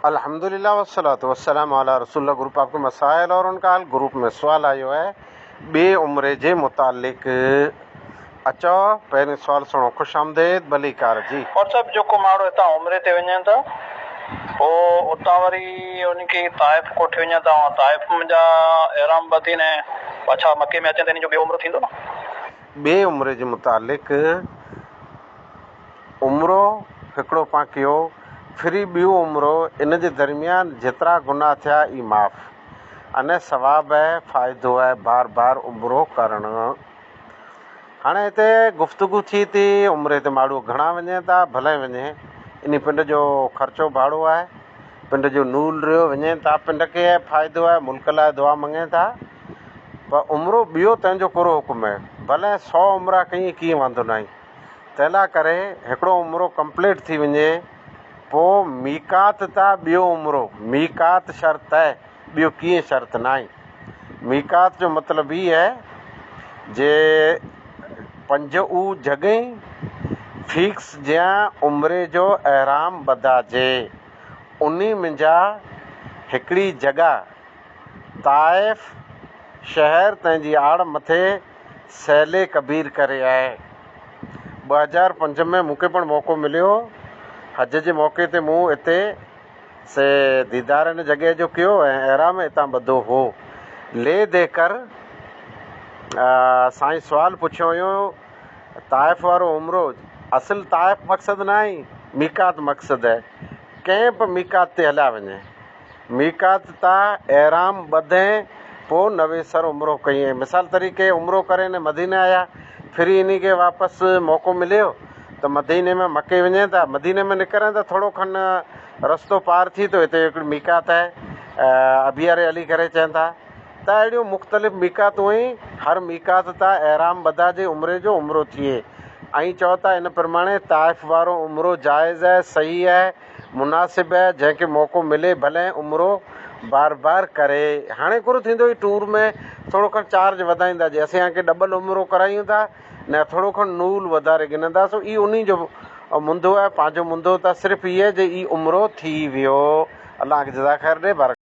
अल्हम्दुलिल्लाह वस्सलातु वस्सलाम अला रसूलुल्लाह। ग्रुप आपके मसाइल और उनका हाल। ग्रुप में सवाल आयो है बे उम्रे जे मुतालिक। अचो पहिरियों सवाल सुनो। खुश आमदेद भलीकार जी। और सब जेको माण्हू हितां उमिरे ते वञनि था पोइ उतां वरी उनखे ताइफ़ कोठे वञनि था। ताइफ़ जा एहराम बधी ने अच्छा मके में अचनि त इन जो ॿियो उमिरो थींदो न। बे उम्रे जे मुतालिक उमिरो हिकिड़ो पाण कयो, फिर ॿियो उमिरो इन जे दरमियान जेतिरा गुनाह थिया ई माफ़। अने सवाब है, फ़ाइदो है बार बार उमिरो करणु। हाणे हिते गुफ़्तगू थी थी उमिरे ते माण्हू घणा वञे था, भले वञे। इन पिंड जो ख़र्चो भाड़ो आहे, पिंड जो नूल रहियो, वञे था पिंड खे फ़ाइदो आहे, मुल्क लाइ दुआ मङे था। पर उमिरो ॿियो तंहिंजो कहिड़ो हुकुम आहे, भले 100 उमिरा कई कीअं वांदो न आहे। तंहिं करे हिकिड़ो उमिरो कंप्लीट थी वञे पोइ मीकात था ॿियो उमिरो। मीकात शर्त आहे, ॿियो कीअं शर्त न आहे। मीकात जो मतिलबु ई आहे जे 5 ऊ जॻहि फिक्स जंहिं उमिरे जो एहराम बधाजे उन्ही मुंहिंजा हिकिड़ी जॻह ताइफ़ शहर तंहिंजी आड़ मथे सैले कबीर करे आहे। 2005 में मूंखे पण मौक़ो मिलियो हज जे मौक़े ते। मूं हिते से दीदार इन जॻह जो कयो ऐं एहराम हितां ॿधो हो। ले देकर साईं सुवाल पुछियो हुयो ताइफ़ वारो उमिरो। असुल ताइफ़ मक़सदु न आहे, मीकात मक़सदु आहे। कंहिं बि मीकात ते हलिया वञे, मीकात तां एहराम ॿधे पोइ नवे सर उमिरो कई। मिसाल तरीक़े उमिरो करे ने मदीने आया, फिर इन खे वापसि मौक़ो मिलियो त मदीने में मके वञे था। मदीने में निकिरे त थोरो खनि रस्तो पार थी थो, हिते हिकिड़ी मीकात आहे अबियर अली करे चवनि था। त अहिड़ियूं मुख़्तलिफ़ मीकातूं आहिनि, हर मीकात तां एहराम ॿधाजे उमिरे जो उमिरो थिए। ऐं चओ था इन प्रमाणे ताइफ़ वारो उमिरो जाइज़ आहे, सही आहे, मुनासिबु आहे। जंहिंखे मौक़ो मिले भले उमिरो बार बार करे। हाणे कुरो थींदो ई टूर में थोरो खनि चार्ज वधाईंदा, जे असां खे डबल उमिरो करायूं था न, थोरो खनि नूल वधारे गिनंदासीं। ई उन जो मुंदो आहे, पंहिंजो मुंदो त सिर्फ़ु इहे जे ई उमिरो थी वियो। अलाह खे जज़ा ख़ैर ॾे।